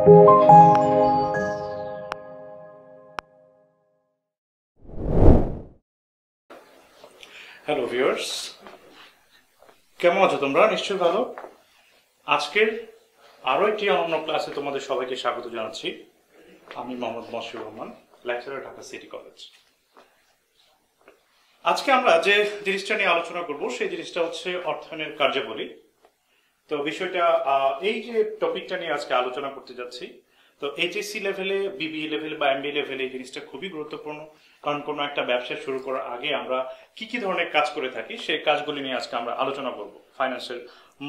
Hello viewers, কেমন আছো তোমরা? নিশ্চয়ই ভালো। আজকের আরো একটি অনন্য ক্লাসে তোমাদের সবাইকে স্বাগত জানাচ্ছি। আমি Mohammad Mashur Rahman, lecturer, Dhaka city college. আজকে আমরা যে জিনিসটা নিয়ে আলোচনা করব সেই জিনিসটা হচ্ছে অর্থায়নের কার্যাবলী। তো বিষয়টা এই যে টপিকটা নিয়ে আজকে আলোচনা করতে যাচ্ছি, তো এইচএসসি লেভেলে, বিবিএ লেভেল বা এমবিএ লেভেলে এই জিনিসটা খুবই গুরুত্বপূর্ণ। কারণ কোনো একটা ব্যবসা শুরু করার আগে আমরা কি কি ধরনের কাজ করে থাকি সেই কাজগুলি নিয়ে আজকে আমরা আলোচনা করব। ফাইন্যান্সের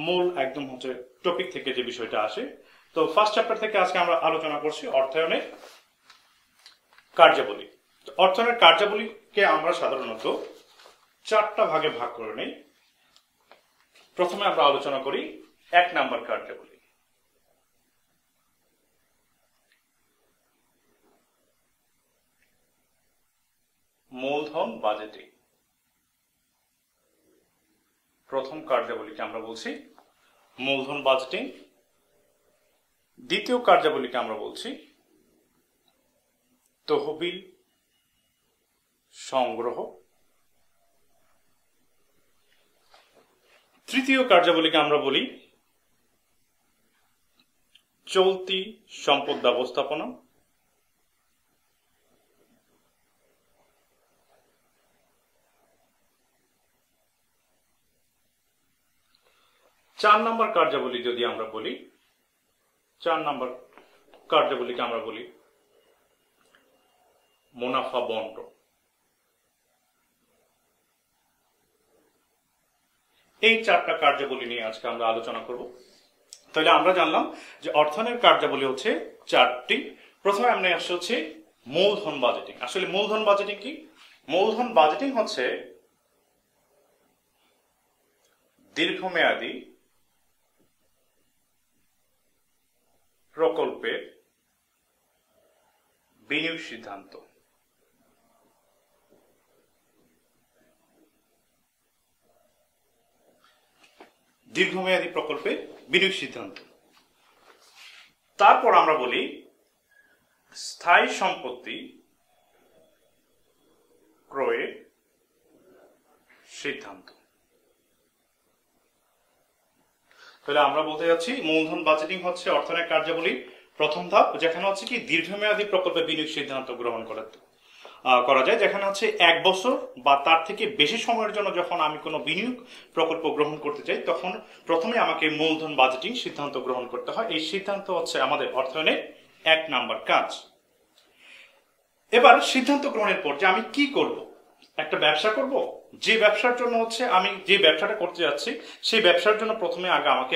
মূল একদম হচ্ছে টপিক থেকে যে বিষয়টা আসে। তো ফার্স্ট চ্যাপ্টার থেকে আজকে আমরা আলোচনা করছি অর্থায়নের কার্যাবলী। অর্থায়নের কার্যাবলীকে আমরা সাধারণত 4টা ভাগে ভাগ করে নেই। প্রথমে আমরা আলোচনা করি 1 নাম্বার কার্যাবলী। মূলধন বাজেটিং। প্রথম কার্যাবলীকে আমরা বলছি মূলধন বাজেটিং। দ্বিতীয় কার্যাবলীকে আমরা বলছি তহবিল সংগ্রহ। তৃতীয় কার্যাবলীকে আমরা বলি চলতি সম্পদ ব্যবস্থাপনা। চার নাম্বার কার্যাবলী যদি আমরা বলি, 4 নাম্বার কার্যাবলীকে আমরা বলি মুনাফা বন্টন। এই 4টা কার্যাবলী নিয়ে আজকে আমরা আলোচনা করব। তাহলে আমরা জানলাম যে অর্থায়নের কার্যাবলী হচ্ছে 4টি। প্রথমে আমরা আসছে হচ্ছে মূলধন বাজেটিং। আসলে মূলধন বাজেটিং কি? মূলধন বাজেটিং হচ্ছে দীর্ঘমেয়াদী প্রকল্পের বিনিয়োগ সিদ্ধান্ত। দীর্ঘমেয়াদী প্রকল্পের বিনিয়োগ সিদ্ধান্ত। তারপর আমরা বলি স্থায়ী সম্পত্তি ক্রয়ের সিদ্ধান্ত। তাহলে আমরা বলতে যাচ্ছি মূলধন বাজেটিং হচ্ছে অর্থায়নের কার্যাবলী প্রথম ধাপ, যেখানে হচ্ছে কি দীর্ঘমেয়াদী প্রকল্পে বিনিয়োগ সিদ্ধান্ত গ্রহণ করা যায়। যেখানে হচ্ছে 1 বছর বা তার থেকে বেশি সময়ের জন্য যখন আমি কোনো বিনিয়োগ প্রকল্প গ্রহণ করতে চাই, তখন প্রথমে আমাকে মূলধন বাজেটিং সিদ্ধান্ত গ্রহণ করতে হয়। এই সিদ্ধান্ত হচ্ছে আমাদের অর্থায়নের 1 নাম্বার কাজ। এবার সিদ্ধান্ত গ্রহণের পর যে আমি কি করব, একটা ব্যবসা করব, যে ব্যবসার জন্য হচ্ছে আমি যে ব্যবসাটা করতে যাচ্ছি সেই ব্যবসার জন্য প্রথমে আগে আমাকে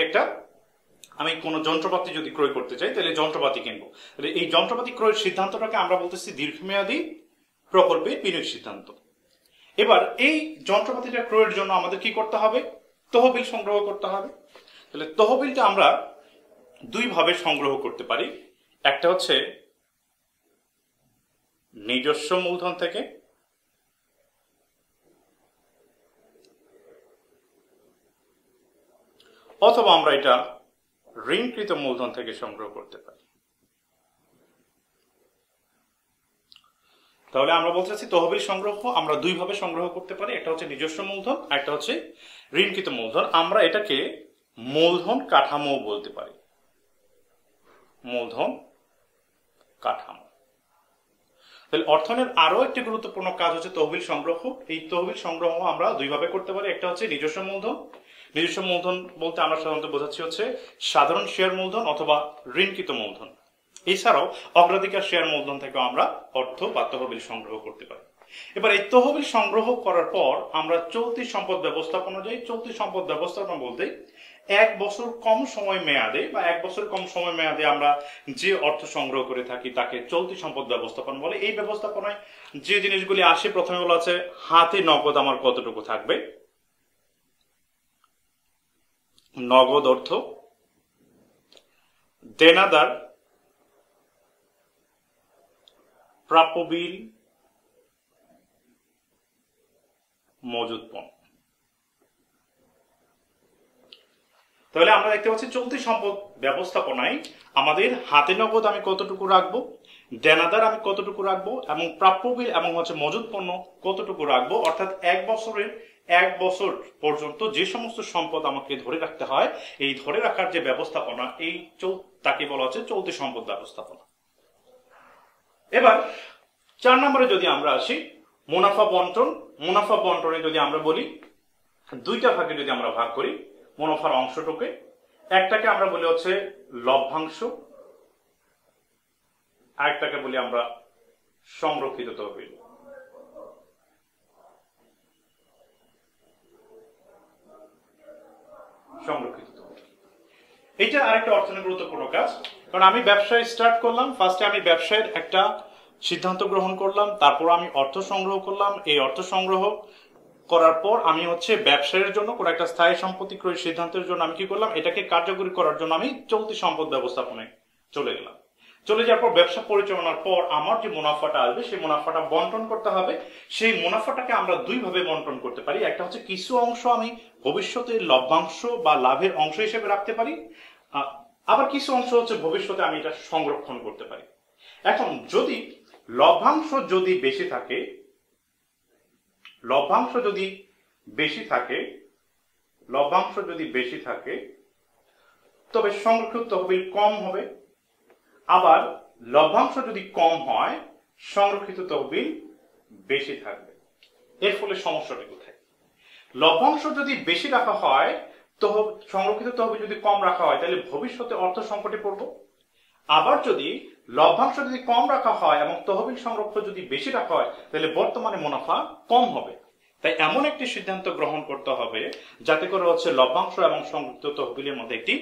আমি কোনো যন্ত্রপাতি যদি ক্রয় করতে চাই তাহলে যন্ত্রপাতি কিনবো। তাহলে এই যন্ত্রপাতি ক্রয়ের সিদ্ধান্তটাকে আমরা বলতেছি দীর্ঘমেয়াদী প্রকল্পে বিনিয়োগ সিদ্ধান্ত। এবার এই যন্ত্রপাতিটা ক্রয়ের জন্য আমাদের কি করতে হবে? তহবিল সংগ্রহ করতে হবে। তাহলে তহবিলটা আমরা 2 ভাবে সংগ্রহ করতে পারি। একটা হচ্ছে নিজস্ব মূলধন থেকে, অথবা আমরা এটা ঋণকৃত মূলধন থেকে সংগ্রহ করতে পারি। তাহলে আমরা বলতে চাচ্ছি তহবিল সংগ্রহ আমরা 2 ভাবে সংগ্রহ করতে পারি। একটা হচ্ছে নিজস্ব মূলধন, একটা হচ্ছে ঋণকৃত মূলধন। আমরা এটাকে মূলধন কাঠামো বলতে পারি। মূলধন কাঠামো। তাহলে অর্থায়নের আরো একটি গুরুত্বপূর্ণ কাজ হচ্ছে তহবিল সংগ্রহ। এই তহবিল সংগ্রহ আমরা 2 ভাবে করতে পারি। একটা হচ্ছে নিজস্ব মূলধন। নিজস্ব মূলধন বলতে আমরা সাধারণত বোঝাচ্ছি হচ্ছে সাধারণ শেয়ার মূলধন অথবা ঋণকৃত মূলধন। এছাড়াও অগ্রাধিকার শেয়ার মূলধন থেকে আমরা অর্থ বা তহবিল সংগ্রহ করতে পারি। এবার এই তহবিল সংগ্রহ করার পর আমরা চলতি সম্পদ ব্যবস্থাপনা যাই। চলতি সম্পদ ব্যবস্থাপনা বলতে 1 বছর কম সময় মেয়াদে বা 1 বছর কম সময় মেয়াদে আমরা যে অর্থ সংগ্রহ করে থাকি তাকে চলতি সম্পদ ব্যবস্থাপনা বলে। এই ব্যবস্থাপনায় যে জিনিসগুলি আসে, প্রথমে বলা আছে হাতে নগদ আমার কতটুকু থাকবে, নগদ অর্থ, দেনাদার, প্রাপ্য বিল, মজুদ পণ্য। তাহলে আমরা দেখতে পাচ্ছি চলতি সম্পদ ব্যবস্থাপনায় আমাদের হাতে নগদ আমি কতটুকু রাখবো, দেনাদার আমি কতটুকু রাখবো, এবং প্রাপ্য বিল এবং মজুত পণ্য কতটুকু রাখবো, অর্থাৎ এক বছর পর্যন্ত যে সমস্ত সম্পদ আমাকে ধরে রাখতে হয়, এই ধরে রাখার যে ব্যবস্থাপনা, তাকে বলা হচ্ছে চলতি সম্পদ ব্যবস্থাপনা। এবার 4 নম্বরে যদি আমরা আসি, মুনাফা বন্টন। মুনাফা বন্টনে যদি আমরা বলি, 2টা ভাগে যদি আমরা ভাগ করি মুনাফার অংশটুকে, একটাকে আমরা বলি হচ্ছে লভ্যাংশ, আরেকটাকে বলি আমরা সংরক্ষিত তহবিল। এটা আরেকটা অর্থনীতি গুরুত্বপূর্ণ কাজ, কারণ আমি ব্যবসায় স্টার্ট করলাম, ফার্স্টে আমি ব্যবসায়ের একটা সিদ্ধান্ত গ্রহণ করলাম, তারপর আমি অর্থ সংগ্রহ করলাম। এই অর্থ সংগ্রহ করার পর আমি ব্যবসায়ের জন্য কোনো একটা স্থায়ী সম্পত্তি ক্রয়ের সিদ্ধান্তের জন্য আমি কি করলাম, এটাকে কার্যকরী করার জন্য আমি চলতি সম্পদ ব্যবস্থাপনায় চলে গেলাম। চলে যাওয়ার পর ব্যবসা পরিচালনার পর আমার যে মুনাফাটা আসবে সেই মুনাফাটা বন্টন করতে হবে। সেই মুনাফাটাকে আমরা 2 ভাবে বন্টন করতে পারি। একটা হচ্ছে কিছু অংশ আমি ভবিষ্যতে লভ্যাংশ বা লাভের অংশ হিসেবে রাখতে পারি, আবার কিছু অংশ হচ্ছে ভবিষ্যতে আমি এটা সংরক্ষণ করতে পারি। এখন যদি লভ্যাংশ যদি বেশি থাকে তবে সংরক্ষিত তহবিল কম হবে, আবার লভ্যাংশ যদি কম হয় সংরক্ষিত তহবিল বেশি থাকবে। এর ফলে সমস্যাটা কোথায়? লভ্যাংশ যদি বেশি রাখা হয়, সংরক্ষিত তহবিল যদি কম রাখা হয়, তাহলে ভবিষ্যতে অর্থ সংকটে পড়ব। আবার যদি লভ্যাংশ যদি কম রাখা হয় এবং তহবিল সংরক্ষণ যদি বেশি রাখা হয়, তাহলে বর্তমানে মুনাফা কম হবে। তাই এমন একটি সিদ্ধান্ত গ্রহণ করতে হবে যাতে করে লভ্যাংশ এবং সংরক্ষিত তহবিলের মধ্যে একটি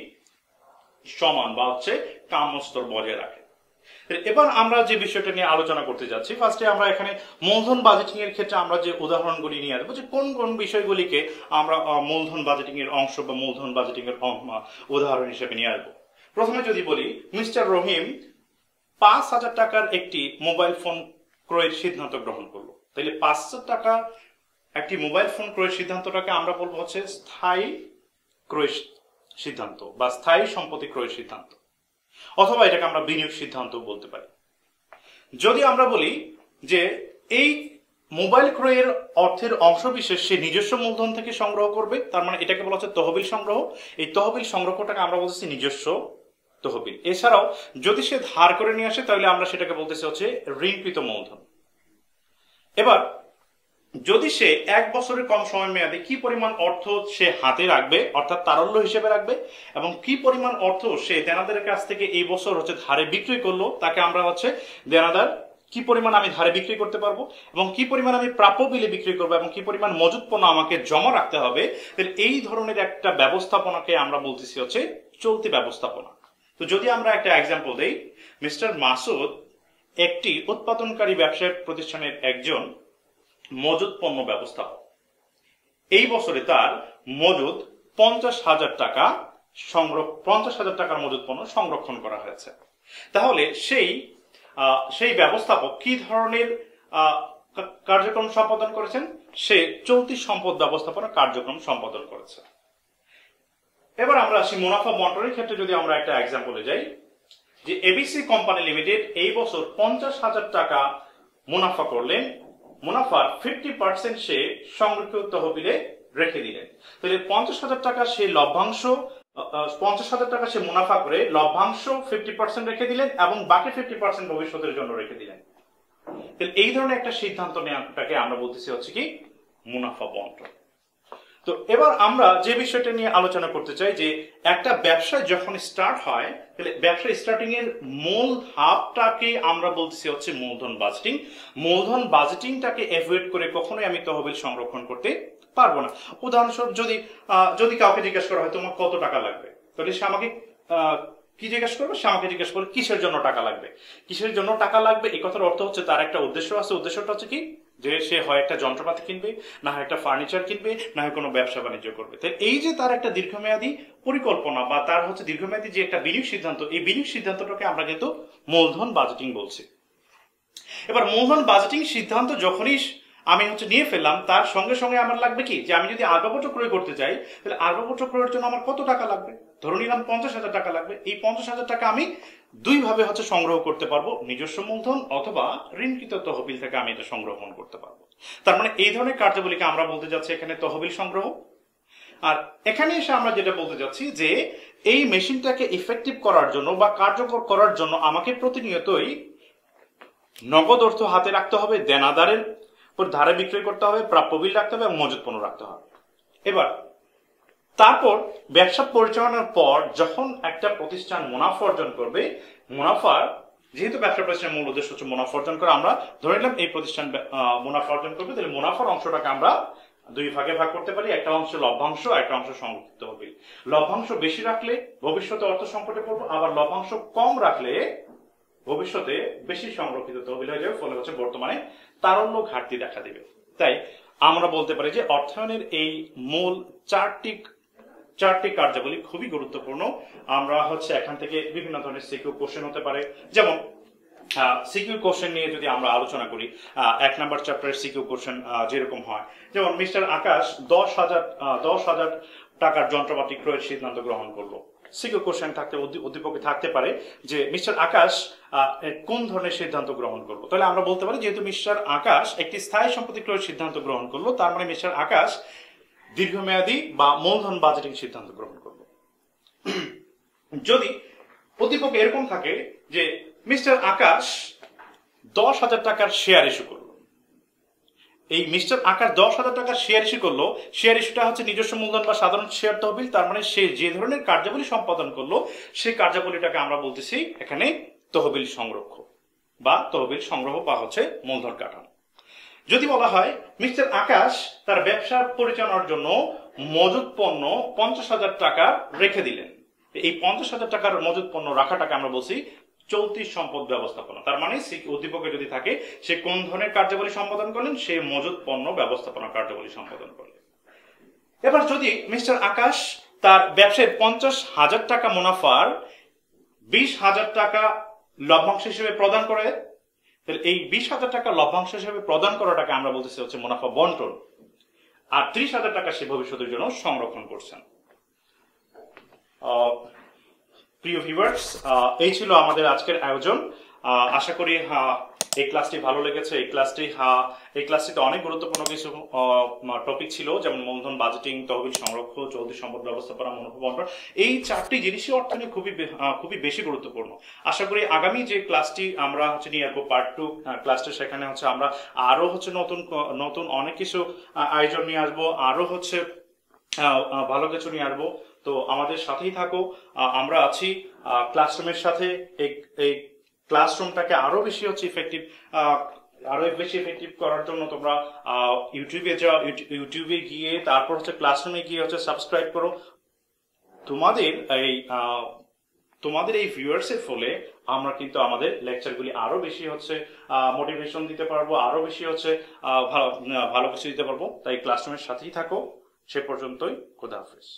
সমান বা কাম্য স্তর বজায় রাখে। এবার আমরা যে বিষয়টা নিয়ে আলোচনা করতে যাচ্ছি, ফার্স্টে আমরা এখানে মূলধন বাজেটিং এর ক্ষেত্রে আমরা যে উদাহরণগুলি নিয়ে আসবো, যে কোন কোন বিষয়গুলিকে আমরা মূলধন বাজেটিং এর অংশ বা মূলধন বাজেটিং এর উদাহরণ হিসেবে নিয়ে আসবো। প্রথমে যদি বলি, মিস্টার রহিম 5,000 টাকার একটি মোবাইল ফোন ক্রয়ের সিদ্ধান্ত গ্রহণ করলো। তাহলে 5,000 টাকা একটি মোবাইল ফোন ক্রয়ের সিদ্ধান্তটাকে আমরা বলবো স্থায়ী ক্রয়ের সিদ্ধান্ত বা স্থায়ী সম্পত্তি ক্রয়ের সিদ্ধান্ত, অথবা এটাকে আমরা বিনিয়োগ সিদ্ধান্ত বলতে পারি। যদি আমরা বলি যে এই মোবাইল ক্রয়ের অর্থের অংশবিশেষ সে নিজস্ব মূলধন থেকে সংগ্রহ করবে, তার মানে এটাকে বলা হচ্ছে তহবিল সংগ্রহ। এই তহবিল সংগ্রহটাকে আমরা বলতেছি নিজস্ব তহবিল। এছাড়াও যদি সে ধার করে নিয়ে আসে, তাহলে আমরা সেটাকে বলতেছি ঋণকৃত মূলধন। এবার যদি সে 1 বছরের কম সময় মেয়াদে কি পরিমাণ অর্থ সে হাতে রাখবে, অর্থাৎ তারল্য হিসেবে রাখবে, এবং কি পরিমাণ অর্থ সে দেনাদারের কাছ থেকে এই বছর ধারে বিক্রি করলো, তাকে আমরা দেনাদার কি পরিমাণ আমি ধারে বিক্রি করতে পারবো, এবং কি পরিমাণ আমি প্রাপ্য বিলে বিক্রি করবো, এবং কি পরিমাণ মজুত পণ্য আমাকে জমা রাখতে হবে। তাহলে এই ধরনের একটা ব্যবস্থাপনাকে আমরা বলতেছি চলতি ব্যবস্থাপনা। তো যদি আমরা একটা এক্সাম্পল দেই, মিস্টার মাসুদ একটি উৎপাদনকারী ব্যবসায়িক প্রতিষ্ঠানের একজন মজুত পণ্য ব্যবস্থাপক। এই বছরে তার মজুদ 50,000 টাকা 50,000 টাকার মজুত পণ্য সংরক্ষণ করা হয়েছে। তাহলে সেই ব্যবস্থাপক কি ধরনের কার্যক্রম সম্পাদন করেছেন? সে চলতি সম্পদ ব্যবস্থাপনা কার্যক্রম সম্পাদন করেছে। এবার আমরা আসি মুনাফা বন্টনের ক্ষেত্রে। যদি আমরা একটা এক্সাম্পলে যাই, যে এবিসি কোম্পানি লিমিটেড এই বছর 50,000 টাকা মুনাফা করলেন, মুনাফার 50% সে সংরক্ষিত তহবিলে রেখে দিলেন। তাহলে 50,000 টাকা সে লভ্যাংশ, 50,000 টাকা সে মুনাফা করে লভ্যাংশ 50% রেখে দিলেন এবং বাকি 50% ভবিষ্যতের জন্য রেখে দিলেন। তাহলে এই ধরনের একটা সিদ্ধান্ত নেওয়াটাকে আমরা বলতেছি কি মুনাফা বন্টন। তো এবার আমরা যে বিষয়টা নিয়ে আলোচনা করতে চাই, যে একটা ব্যবসা যখন স্টার্ট হয়, তাহলে ব্যবসা স্টার্টিং এর মূল ধাপটাকে আমরা বলতেছি মূলধন বাজেটিং। মূলধন বাজেটিংটাকে এভয়েড করে কখনোই আমি তহবিল সংরক্ষণ করতে পারবো না। উদাহরণস্বরূপ যদি কাউকে জিজ্ঞাসা করা হয় তোমার কত টাকা লাগবে, তাহলে সে আমাকে কি জিজ্ঞাসা করবে? সে আমাকে জিজ্ঞাসা করবে কিসের জন্য টাকা লাগবে। কিসের জন্য টাকা লাগবে এই কথার অর্থ তার একটা উদ্দেশ্য আছে। উদ্দেশ্যটা কি? যে সে হয় একটা যন্ত্রপাতি কিনবে, না হয় একটা ফার্নিচার কিনবে, না হয় কোনো ব্যবসা বাণিজ্য করবে। তাই এই যে তার একটা দীর্ঘমেয়াদী পরিকল্পনা বা তার দীর্ঘমেয়াদী যে একটা বিনিয়োগ সিদ্ধান্ত, এই বিনিয়োগ সিদ্ধান্তটাকে আমরা কিন্তু মূলধন বাজেটিং বলছি। এবার মূলধন বাজেটিং সিদ্ধান্ত যখনই আমি নিয়ে ফেললাম, তার সঙ্গে সঙ্গে আমার লাগবে কি, যে আমি যদি আসবাবপত্র ক্রয় করতে চাই, তাহলে আসবাবপত্র ক্রয়ের জন্য আমার কত টাকা লাগবে। ধরে নিলাম 50,000 টাকা লাগবে, এই 50,000 টাকা আমি দুইভাবে হচ্ছে সংগ্রহ করতে পারবো, নিজস্ব মূলধন অথবা ঋণকৃত তহবিল থেকে আমি এটা সংগ্রহণ করতে পারবো। তার মানে এই ধরনের কার্যাবলীকে আমরা বলতে যাচ্ছি এখানে তহবিল সংগ্রহ। আর এখানে এসে আমরা যেটা বলতে যাচ্ছি যে এই মেশিনটাকে ইফেক্টিভ করার জন্য বা কার্যকর করার জন্য আমাকে প্রতিনিয়তই নগদ অর্থ হাতে রাখতে হবে, দেনাদারের উপর ধারে বিক্রয় করতে হবে, প্রাপ্য বিল রাখতে হবে এবং মজুত পণ্য রাখতে হবে। এবার তারপর ব্যবসা পরিচালনার পর যখন একটা প্রতিষ্ঠান মুনাফা অর্জন করবে, মুনাফার যেহেতু ব্যবসা প্রতিষ্ঠানের মূল উদ্দেশ্য হচ্ছে মুনাফা অর্জন করা, আমরা ধরে নিলাম এই প্রতিষ্ঠান মুনাফা অর্জন করবে, তাহলে মুনাফার অংশটাকে আমরা দুই ভাগে ভাগ করতে পারি, একটা অংশ লভ্যাংশ, একটা অংশ সংরক্ষিত তহবিল। লভ্যাংশ বেশি রাখলে ভবিষ্যতে অর্থ সংকটে পড়বো, আবার লভ্যাংশ কম রাখলে ভবিষ্যতে বেশি সংরক্ষিত তহবিল হয়ে যাবে, ফলে হচ্ছে বর্তমানে তারল্য ঘাটতি দেখা দিবে। তাই আমরা বলতে পারি যে অর্থায়নের এই মূল চারটি কার্যাবলী খুবই গুরুত্বপূর্ণ। আমরা হচ্ছে এখান থেকে বিভিন্ন ধরনের সিকিউ কোশ্চেন হতে পারে, যেমন সিকিউ কোশ্চেন নিয়ে যদি আমরা আলোচনা করি, 1 নম্বর চ্যাপ্টারের সিকিউ কোশ্চেন যেরকম হয়, যেমন মিস্টার আকাশ 10,000 টাকার যন্ত্রপাতি ক্রয়ের সিদ্ধান্ত গ্রহণ করলো। সিকিউ কোশ্চেন থাকতে উদ্দীপকে থাকতে পারে যে মিস্টার আকাশ কোন ধরনের সিদ্ধান্ত গ্রহণ করলো। তাহলে আমরা বলতে পারি যেহেতু মিস্টার আকাশ একটি স্থায়ী সম্পত্তি ক্রয়ের সিদ্ধান্ত গ্রহণ করলো, তার মানে মিস্টার আকাশ দীর্ঘমেয়াদী বা মূলধন বাজেটিং সিদ্ধান্ত গ্রহণ করলো। যদি উদ্দীপক এরকম থাকে যে মিস্টার আকাশ 10,000 টাকার শেয়ার ইস্যু করলো, এই মিস্টার আকাশ 10,000 টাকার শেয়ার ইস্যু করলো, শেয়ার ইস্যুটা হচ্ছে নিজস্ব মূলধন বা সাধারণ শেয়ার তহবিল, তার মানে সে যে ধরনের কার্যাবলী সম্পাদন করলো সেই কার্যাবলীটাকে আমরা বলতেছি এখানে তহবিল সংরক্ষণ বা তহবিল সংগ্রহ বা হচ্ছে মূলধন কাঠামো। যদি বলা হয় মিস্টার আকাশ তার ব্যবসা পরিচালনার জন্য মজুত পণ্য 50,000 টাকা রেখে দিলেন, এই 50,000 টাকার মজুত পণ্য রাখাটাকে আমরা বলছি চলতি সম্পদ ব্যবস্থাপনা। তার মানে উদ্দীপকে যদি থাকে সে কোন ধরনের কার্যাবলী সম্পাদন করলেন, সে মজুত পণ্য ব্যবস্থাপনা কার্যাবলী সম্পাদন করলেন। এবার যদি মিস্টার আকাশ তার ব্যবসায় 50,000 টাকা মুনাফার 20,000 টাকা লভ্যাংশ হিসেবে প্রদান করে, তাহলে এই 20,000 টাকা লভ্যাংশ হিসেবে প্রদান করাটাকে আমরা বলতেছি হচ্ছে মুনাফা বন্টন, আর 30,000 টাকা সে ভবিষ্যতের জন্য সংরক্ষণ করছেন। প্রিয় ভিউয়ার্স, এই ছিল আমাদের আজকের আয়োজন। আশা করি এই ক্লাসটি ভালো লেগেছে। এই ক্লাসটিতে অনেক গুরুত্বপূর্ণ কিছু টপিক ছিল, যেমন মূলধন বাজেটিং, তহবিল সংরক্ষণ, চলতি সম্পদ ব্যবস্থাপনা, মুনাফা বন্টন। এই 4টি জিনিসই অর্থনীতি খুবই বেশি গুরুত্বপূর্ণ। আশা করি আগামী যে ক্লাসটি আমরা হচ্ছে নিয়ে আসবো পার্ট 2 ক্লাসটি, সেখানে হচ্ছে আমরা আরো হচ্ছে নতুন অনেক কিছু আয়োজন নিয়ে আসবো, আরো হচ্ছে ভালো কিছু নিয়ে আসবো। তো আমাদের সাথেই থাকো, আমরা আছি ক্লাসরুমের সাথে। এই ক্লাসরুমটাকে আরো বেশি হচ্ছে ইফেক্টিভ করার জন্য তোমরা ইউটিউবে যাও, ইউটিউবে গিয়ে তারপর হচ্ছে ক্লাসরুমে গিয়ে হচ্ছে সাবস্ক্রাইব করো। তোমাদের এই ভিউয়ার্সের ফলে আমরা কিন্তু আমাদের লেকচারগুলি আরো বেশি হচ্ছে মোটিভেশন দিতে পারবো, আরো বেশি হচ্ছে ভালো কিছু দিতে পারবো। তাই ক্লাসরুমের সাথেই থাকো। সে পর্যন্তই, খোদা হাফেজ।